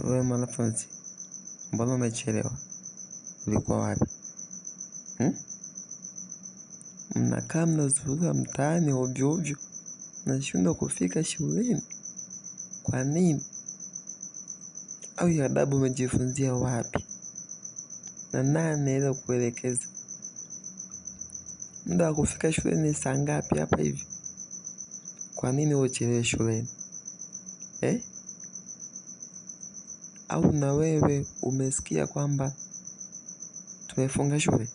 Wewe mwanafunzi, mbona umechelewa? Ulikuwa wapi? Mnakaa mnazurura mtaani ovyo ovyo, nashindwa kufika shuleni. Kwa nini? Au hiyo adabu umejifunzia wapi? Na nani anaweza kuelekeza? Muda wa kufika shuleni ni saa ngapi hapa hivi? Kwa nini uchelewe shuleni? Au na wewe umesikia kwamba tumefunga shule?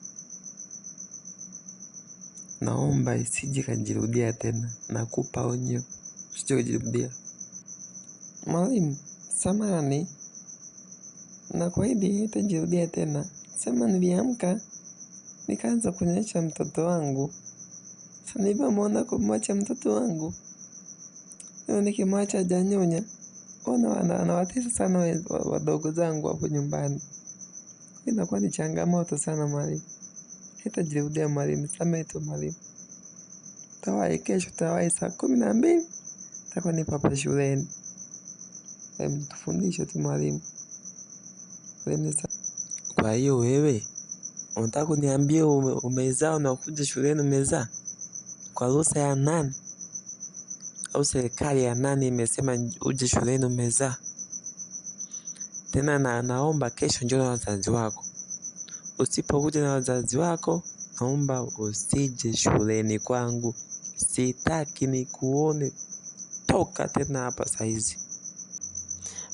Naomba isije kajirudia tena. Nakupa onyo, usije kujirudia. Mwalimu, samahani, nakuahidi haitajirudia tena. Sema niliamka, nikaanza kunyonyesha mtoto wangu. Sasa nilipomwona kumwacha mtoto wangu, leo nikimwacha hajanyonya, anawatesa sana wadogo zangu hapo nyumbani. Inakuwa ni changamoto sana mwalimu. Haitajirudia mwalimu, samehe tu mwalimu. Tawahi kesho, tawahi saa 12, nitakuwa nipo hapa shuleni. Tufundishe tu mwalimu. Kwa hiyo wewe unataka kuniambia umezaa na kuja shuleni umezaa? Kwa ruhusa ya nani? Au serikali ya nani imesema uje shuleni umezaa? Tena naomba kesho njoo na wazazi wako. Usipokuja na wazazi wako, naomba usije shuleni kwangu. Sitaki nikuone. Toka tena hapa saizi.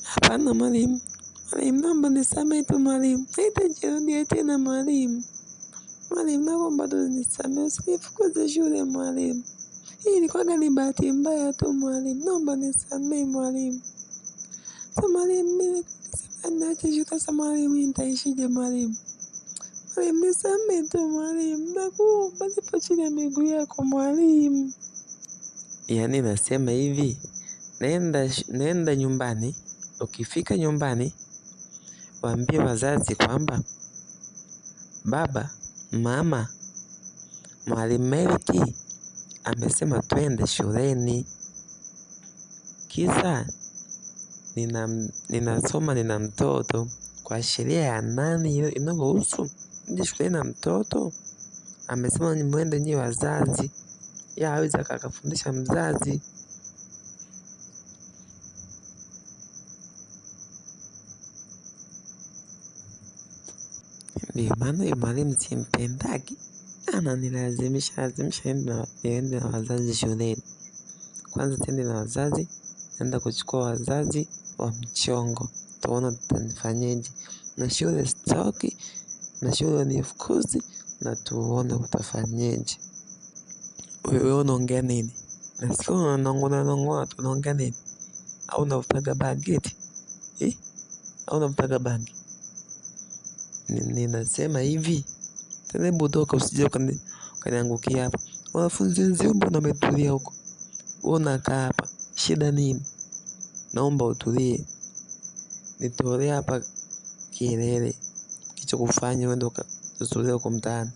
Hapana mwalimu. Mwalimu, naomba nisamehe tu mwalimu. Haitajirudia tena mwalimu. Mwalimu, naomba tu nisamehe, usinifukuze shule mwalimu. Hii ilikuwa ni bahati mbaya tu mwalimu. Naomba nisamehe mwalimu. Sasa mwalimu, mimi naacha shule sasa mwalimu, nitaishije mwalimu? Mwalimu, nisamehe tu mwalimu. Nakuomba, nipo chini ya miguu yako mwalimu. Yaani nasema hivi, nenda nyumbani. Ukifika nyumbani, waambie wazazi kwamba baba, mama, mwalimu Melki amesema twende shuleni. Kisa nina mtoto. Kwa sheria ya nani inayohusu nje shuleni na mtoto? Amesema mwende nyinyi wazazi. Ya hawezi akafundisha mzazi. Ndio maana mwalimu simpendagi. Ananilazimisha niende na wazazi shuleni. Kwanza tuende na wazazi, naenda kuchukua wazazi wa mchongo. Tuona tutanifanyeje. Na shule sitoki, na shule nifukuzi, na tuone utafanyeje. Wewe unaongea nini? Nasikia unanong'ona tu, unaongea nini? Au unavutaga bangi eti? Au unavutaga bangi? Ninasema hivi, tena budoka usije ukaniangukia hapa. Wanafunzi wenzio mbona wametulia huko? Wewe unakaa hapa. Shida nini? Naomba utulie. Nitolee hapa kelele. Kicho kufanya uende ukatulia huko mtaani.